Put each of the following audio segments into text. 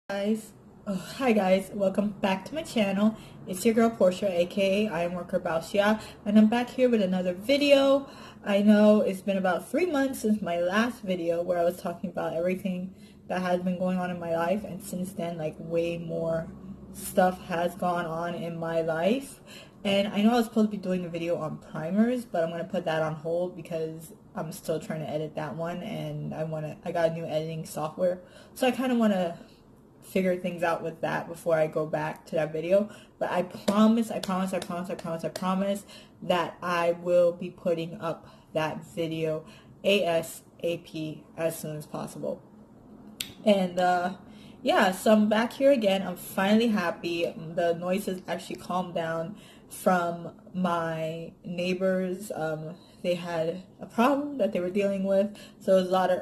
Guys, hi guys, welcome back to my channel. It's your girl Portia, aka I am Worker Bausia, and I'm back here with another video. I know it's been about 3 months since my last video where I was talking about everything that has been going on in my life, and since then like way more stuff has gone on in my life. And I know I was supposed to be doing a video on primers, but I'm going to put that on hold because I'm still trying to edit that one, and I got a new editing software, so I kind of want to figure things out with that before I go back to that video. But I promise that I will be putting up that video ASAP as soon as possible. And yeah, so I'm back here again. I'm finally happy. The noises actually calmed down from my neighbors. They had a problem that they were dealing with, so it was a lot of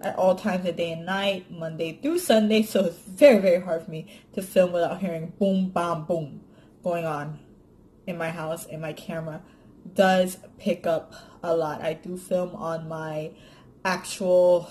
at all times of day and night, Monday through Sunday. So it's very hard for me to film without hearing boom, bam, boom going on in my house, and my camera does pick up a lot. I do film on my actual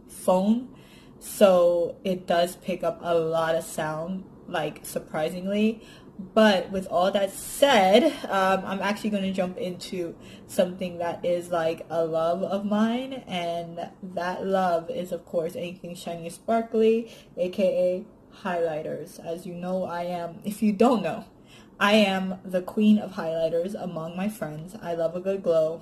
phone, so it does pick up a lot of sound, like surprisingly. But with all that said, I'm actually going to jump into something that is like a love of mine, and that love is of course anything shiny and sparkly, aka highlighters. As you know, if you don't know, I am the queen of highlighters among my friends. I love a good glow.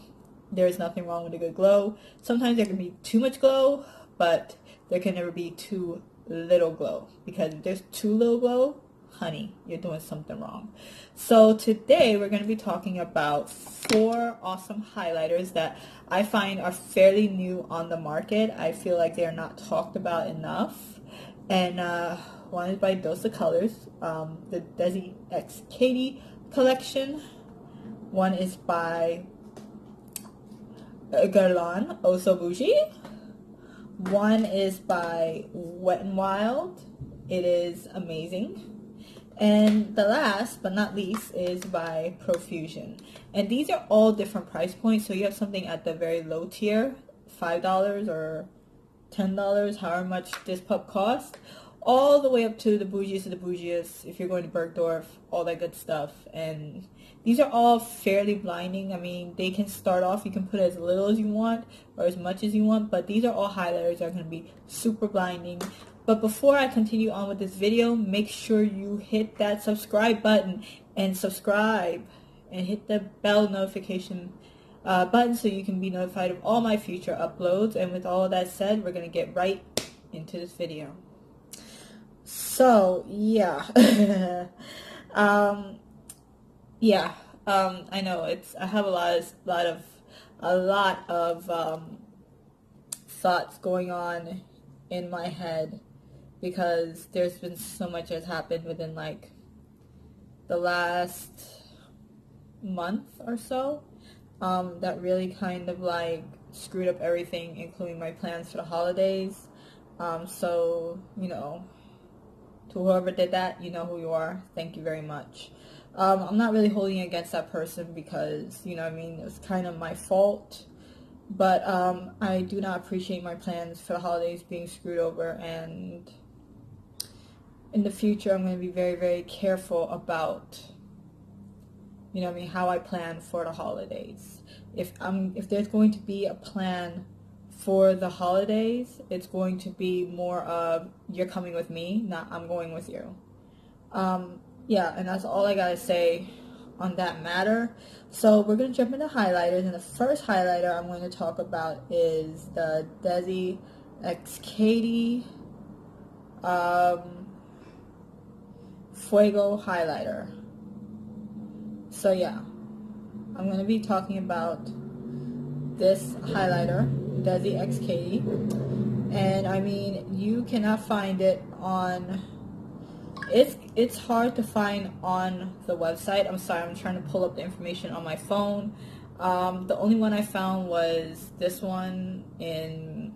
There's nothing wrong with a good glow. Sometimes there can be too much glow, but there can never be too little glow, because if there's too little glow, honey, you're doing something wrong. So today we're going to be talking about 4 awesome highlighters that I find are fairly new on the market. I feel like they are not talked about enough. And one is by Dose of Colors, the Desi X Katie collection. One is by Guerlain Also Boujee. One is by Wet n Wild. It is amazing. And the last but not least is by Profusion. And these are all different price points. So you have something at the very low tier, $5 or $10, however much this pup costs, all the way up to the bougiest of the bougiest, if you're going to Bergdorf, all that good stuff. And these are all fairly blinding. I mean, they can start off, you can put as little as you want or as much as you want, but these are all highlighters that are going to be super blinding. But before I continue on with this video, make sure you hit that subscribe button and subscribe, and hit the bell notification button so you can be notified of all my future uploads. And with all of that said, we're going to get right into this video. So yeah, I know I have a lot of thoughts going on in my head, because there's been so much that's happened within like the last month or so, that really kind of like screwed up everything, including my plans for the holidays. So, you know, to whoever did that, you know who you are. Thank you very much. I'm not really holding it against that person, because, you know what I mean, it was kind of my fault. But I do not appreciate my plans for the holidays being screwed over, and in the future I'm going to be very careful about, you know what I mean, how I plan for the holidays. If there's going to be a plan for the holidays, it's going to be more of you're coming with me, not I'm going with you. Yeah, and that's all I gotta say on that matter. So we're going to jump into highlighters, and the first highlighter I'm going to talk about is the Desi X Katie Fuego highlighter. So yeah, I'm going to be talking about this highlighter, Desi X Katie, and I mean, you cannot find it on, it's hard to find on the website. I'm sorry, I'm trying to pull up the information on my phone. The only one I found was this one in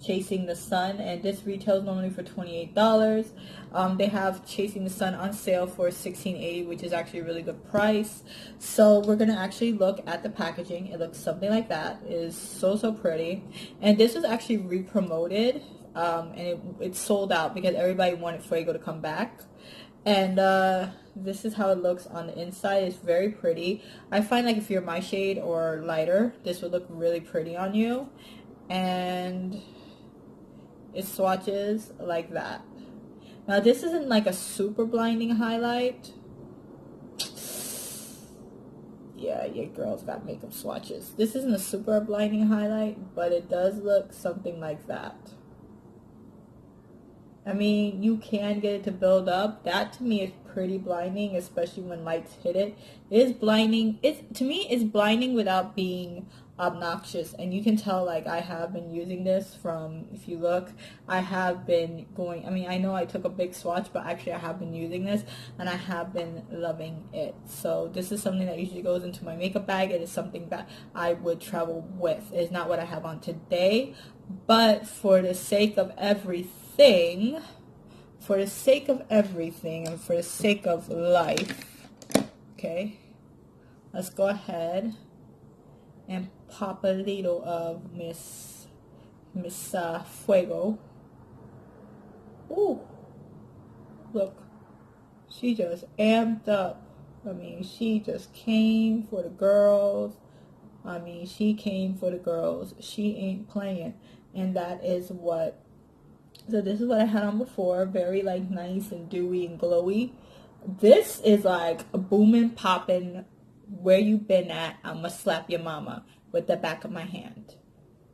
Chasing the Sun, and this retails normally for $28. They have Chasing the Sun on sale for $16.80, which is actually a really good price. So we're gonna actually look at the packaging. It looks something like that. It is so pretty, and this was actually re-promoted, and it sold out because everybody wanted Fuego to come back. And this is how it looks on the inside. It's very pretty. I find like if you're my shade or lighter, this would look really pretty on you. And it swatches like that. Now this isn't like a super blinding highlight. Yeah, your girl's got makeup swatches. This isn't a super blinding highlight, but it does look something like that. I mean, you can get it to build up. That to me is pretty blinding, especially when lights hit it. It is blinding. To me, it's blinding without being obnoxious. And you can tell, like, I have been using this from, if you look, I have been going, I mean, I know I took a big swatch, but actually I have been using this, and I have been loving it. So this is something that usually goes into my makeup bag. It is something that I would travel with. It's not what I have on today, but for the sake of everything, and for the sake of life, okay, let's go ahead and pop a little of Miss Fuego. Ooh, look, she just amped up. I mean, she just came for the girls. She ain't playing, and that is what. So this is what I had on before, very like nice and dewy and glowy. This is like a booming, popping, where you been at, I'ma slap your mama with the back of my hand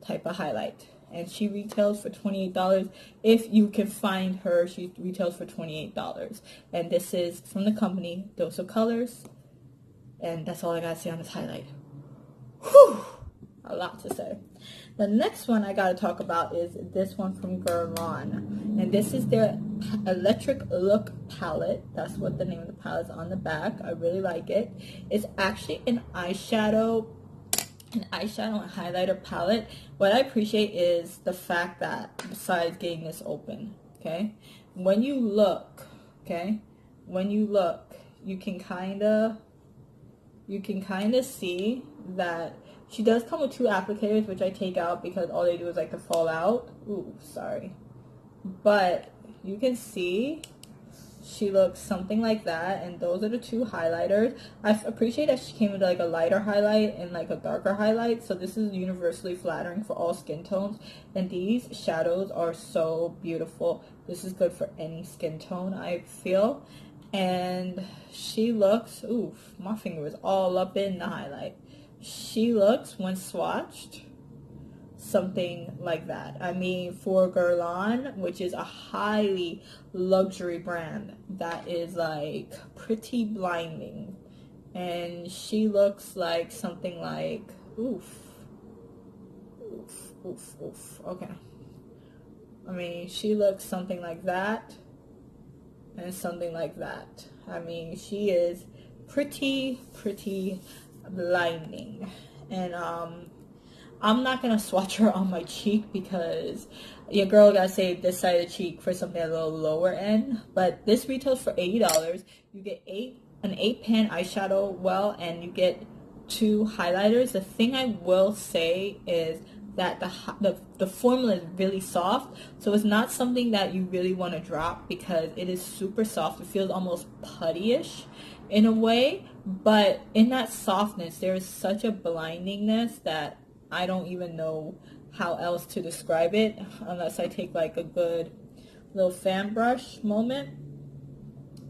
type of highlight. And she retails for $28. If you can find her, she retails for $28. And this is from the company, Dose of Colors. And that's all I gotta say on this highlight. Whew! A lot to say. The next one I gotta talk about is this one from Guerlain, and this is their Electric Look palette. That's what the name of the palette is on the back. I really like it. It's actually an eyeshadow and highlighter palette. What I appreciate is the fact that besides getting this open, okay, when you look, you can kind of see that she does come with two applicators, which I take out because all they do is like to fall out. Ooh, sorry. But you can see she looks something like that, and those are the two highlighters. I appreciate that she came with like a lighter highlight and like a darker highlight, so this is universally flattering for all skin tones, and these shadows are so beautiful. This is good for any skin tone, I feel. And she looks, oof, my finger is all up in the highlight. She looks, when swatched, something like that. I mean, for Guerlain, which is a highly luxury brand, that is like pretty blinding. And she looks like something like, oof. Okay. I mean, she looks something like that and something like that. I mean, she is pretty blinding. And I'm not gonna swatch her on my cheek because your girl gotta save this side of the cheek for something a little lower end. But this retails for $80. You get an 8-pan eyeshadow well, and you get 2 highlighters. The thing I will say is that the formula is really soft, so it's not something that you really want to drop because it is super soft. It feels almost puttyish in a way, but in that softness there is such a blindingness that I don't even know how else to describe it unless I take like a good little fan brush moment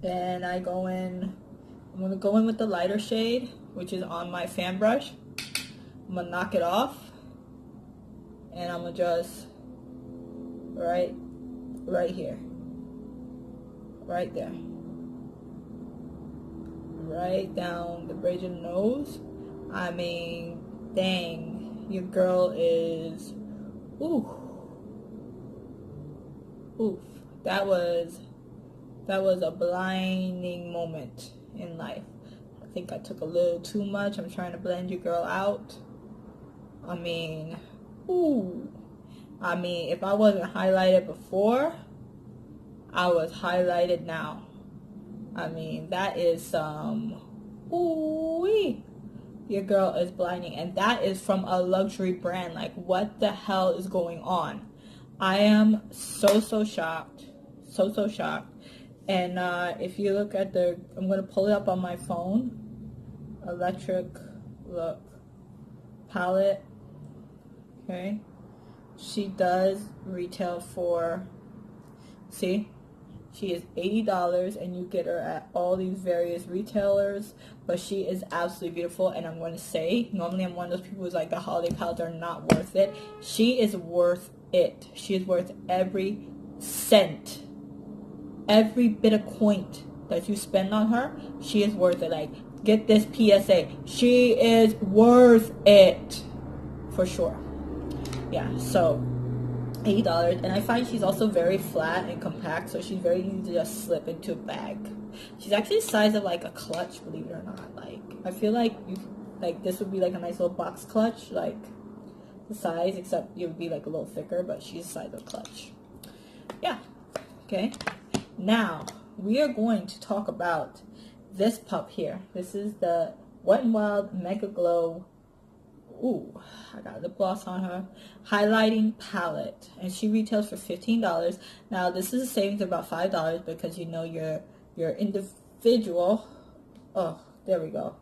and I'm gonna go in with the lighter shade, which is on my fan brush. I'm gonna knock it off, and I'm gonna just right here, right there, right down the bridge of the nose. I mean, dang, your girl is, oof. That was a blinding moment in life. I think I took a little too much. I'm trying to blend your girl out. I mean, ooh. I mean, if I wasn't highlighted before, I was highlighted now. I mean, that is some, ooh-wee. Your girl is blinding. And that is from a luxury brand. Like, what the hell is going on? I am so shocked. So shocked. And if you look at I'm going to pull it up on my phone. Electric Look palette. Okay. She does retail for, see? She is $80 and you get her at all these various retailers, but she is absolutely beautiful. And I'm going to say, normally I'm one of those people who's like the holiday palettes are not worth it. She is worth it. She is worth every cent. Every bit of coin that you spend on her, she is worth it. Like, get this PSA. She is worth it. For sure. Yeah, so $80, and I find she's also very flat and compact, so she's very easy to just slip into a bag. She's actually the size of like a clutch, believe it or not. Like, I feel like this would be like a nice little box clutch, like the size, except it would be like a little thicker, but she's the size of a clutch. Yeah. Okay. Now we are going to talk about this pup here. This is the Wet n Wild Mega Glow. Ooh, I got lip gloss on her. Highlighting palette. And she retails for $15. Now, this is a savings of about $5 because you know your individual. Oh, there we go.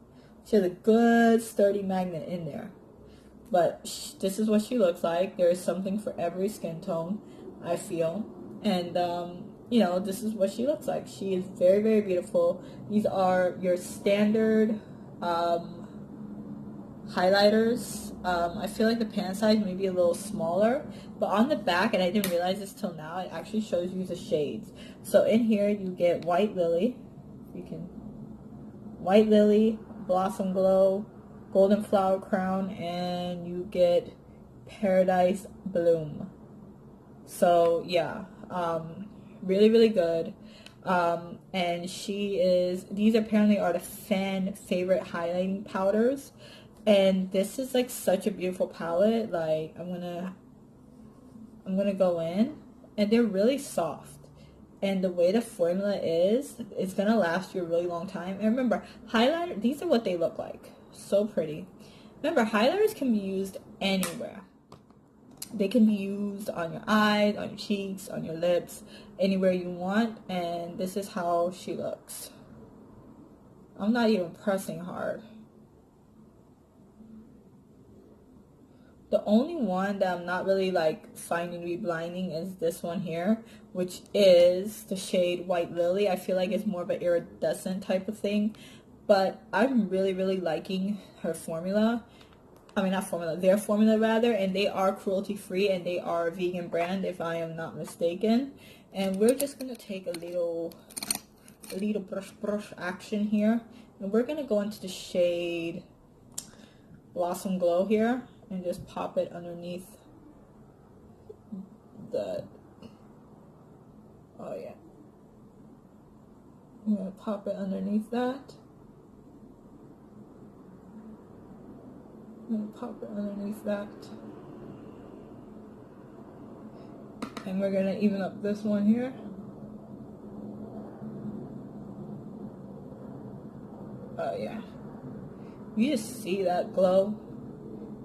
She has a good sturdy magnet in there. But this is what she looks like. There is something for every skin tone, I feel. And, you know, this is what she looks like. She is very, very beautiful. These are your standard highlighters. I feel like the pan size may be a little smaller, but on the back, and I didn't realize this till now, it actually shows you the shades. So in here you get White Lily, White Lily, Blossom Glow, Golden Flower Crown, and you get Paradise Bloom. So yeah, really, really good. And these apparently are the fan favorite highlighting powders. And this is like such a beautiful palette. Like, I'm gonna go in, and they're really soft. And the way the formula is, it's gonna last you a really long time. And remember, highlighter, these are what they look like. So pretty. Remember, highlighters can be used anywhere. They can be used on your eyes, on your cheeks, on your lips, anywhere you want. And this is how she looks. I'm not even pressing hard. The only one that I'm not really like finding to be blinding is this one here, which is the shade White Lily. I feel like it's more of an iridescent type of thing, but I'm really, really liking her formula. I mean, not formula, their formula rather, and they are cruelty free and they are a vegan brand if I am not mistaken. And we're just gonna take a little brush action here, and we're gonna go into the shade Blossom Glow here. And just pop it underneath oh yeah. I'm gonna pop it underneath that. And we're gonna even up this one here. Oh yeah. You just see that glow.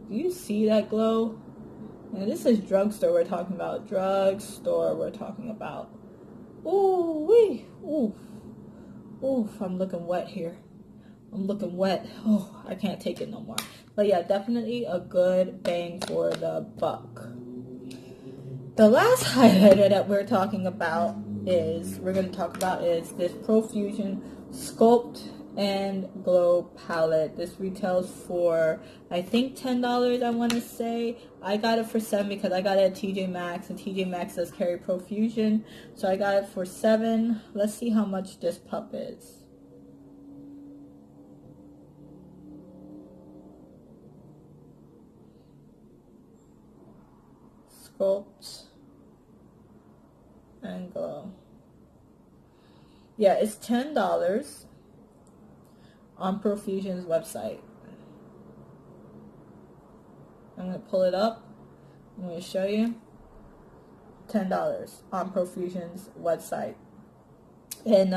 Do you see that glow? Now this is drugstore we're talking about. Drugstore we're talking about. Ooh wee. Oof. Oof. I'm looking wet here. I'm looking wet. Oh, I can't take it no more. But yeah, definitely a good bang for the buck. The last highlighter that we're talking about is this Profusion Sculpt and Glow palette. This retails for I think $10, I want to say. I got it for $7 because I got it at TJ Maxx, and TJ Maxx does carry Profusion, so I got it for $7. Let's see how much this pup is. Sculpt and Glow. Yeah, it's $10 on Profusion's website. I'm going to pull it up. I'm going to show you. $10 on Profusion's website. And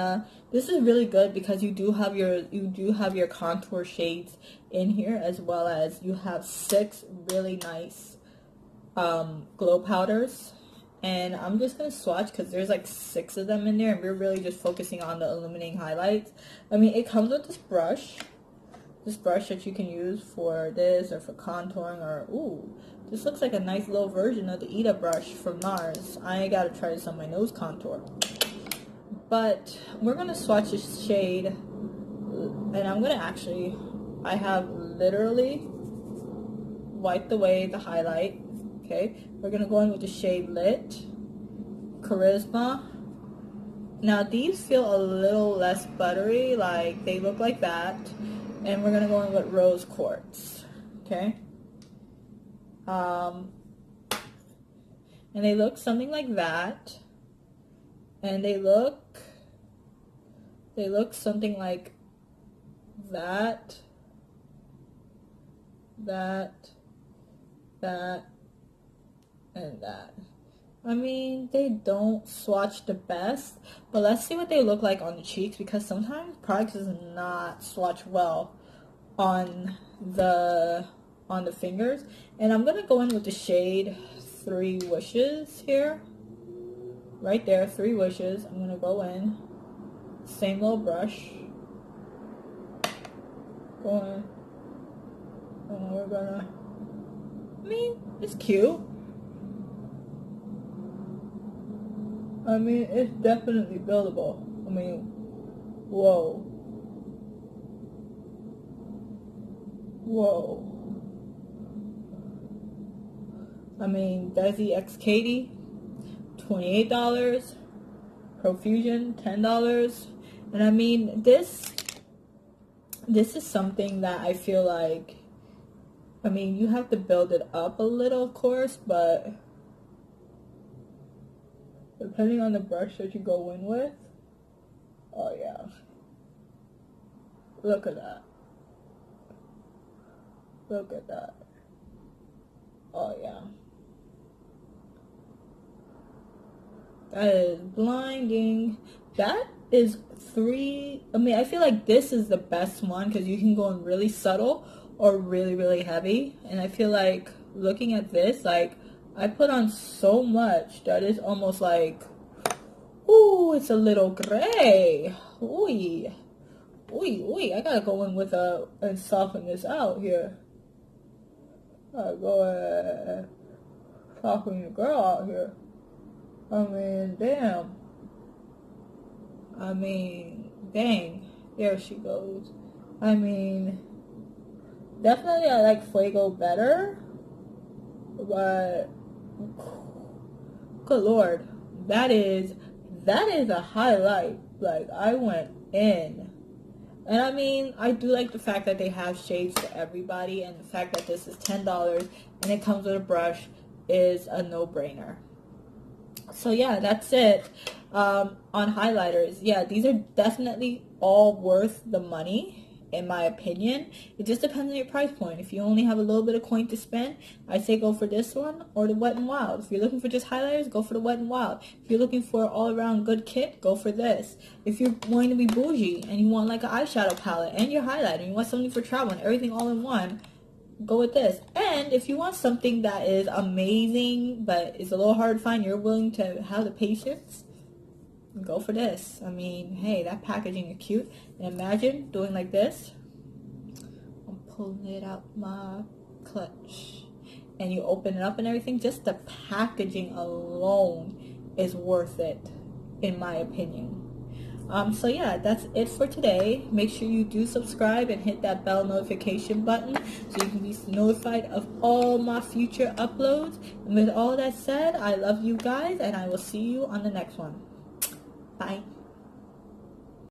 this is really good because you do have your contour shades in here, as well as you have 6 really nice glow powders. And I'm just gonna swatch because there's like 6 of them in there, and we're really just focusing on the illuminating highlights. I mean, it comes with this brush that you can use for this or for contouring, or ooh, this looks like a nice little version of the Ita brush from NARS. I gotta try this on my nose contour. But we're going to swatch this shade, and I'm going to I have literally wiped away the highlight, okay? We're going to go in with the shade Lit, Charisma. Now these feel a little less buttery, like they look like that. And we're going to go in with Rose Quartz, okay? And they look something like that. And they look something like that, and that. I mean, they don't swatch the best, but let's see what they look like on the cheeks, because sometimes products does not swatch well on the fingers. And I'm gonna go in with the shade 3 Wishes here. Right there, 3 Wishes. I'm gonna go in, same little brush, go in, and we're gonna, I mean, it's cute. I mean, it's definitely buildable. I mean, whoa. I mean, Desi X Katie, $28, Profusion, $10. And I mean, this is something that I feel like, I mean, you have to build it up a little, of course, but depending on the brush that you go in with, oh yeah, look at that, oh yeah. That is blinding. That is 3. I mean, I feel like this is the best one because you can go in really subtle or really, really heavy. And I feel like looking at this, like, I put on so much that it's almost like, ooh, it's a little gray. Ooh, I gotta go in with and soften this out here. I go and soften your girl out here. I mean, damn. I mean, dang. There she goes. I mean, definitely I like Fuego better. But, good Lord. That is a highlight. Like, I went in. And I mean, I do like the fact that they have shades for everybody. And the fact that this is $10 and it comes with a brush is a no-brainer. So yeah, that's it on highlighters. Yeah, these are definitely all worth the money, in my opinion. It just depends on your price point. If you only have a little bit of coin to spend, I say go for this one or the Wet n Wild. If you're looking for just highlighters, go for the Wet n Wild. If you're looking for an all-around good kit, go for this. If you're wanting to be bougie and you want like an eyeshadow palette and your highlighter and you want something for travel and everything all in one, go with this. And if you want something that is amazing but is a little hard to find, you're willing to have the patience, go for this. I mean, hey, that packaging is cute. And imagine doing like this. I'm pulling it out my clutch. And you open it up and everything. Just the packaging alone is worth it, in my opinion. So yeah, that's it for today. Make sure you do subscribe and hit that bell notification button so you can be notified of all my future uploads. And with all that said, I love you guys and I will see you on the next one. Bye.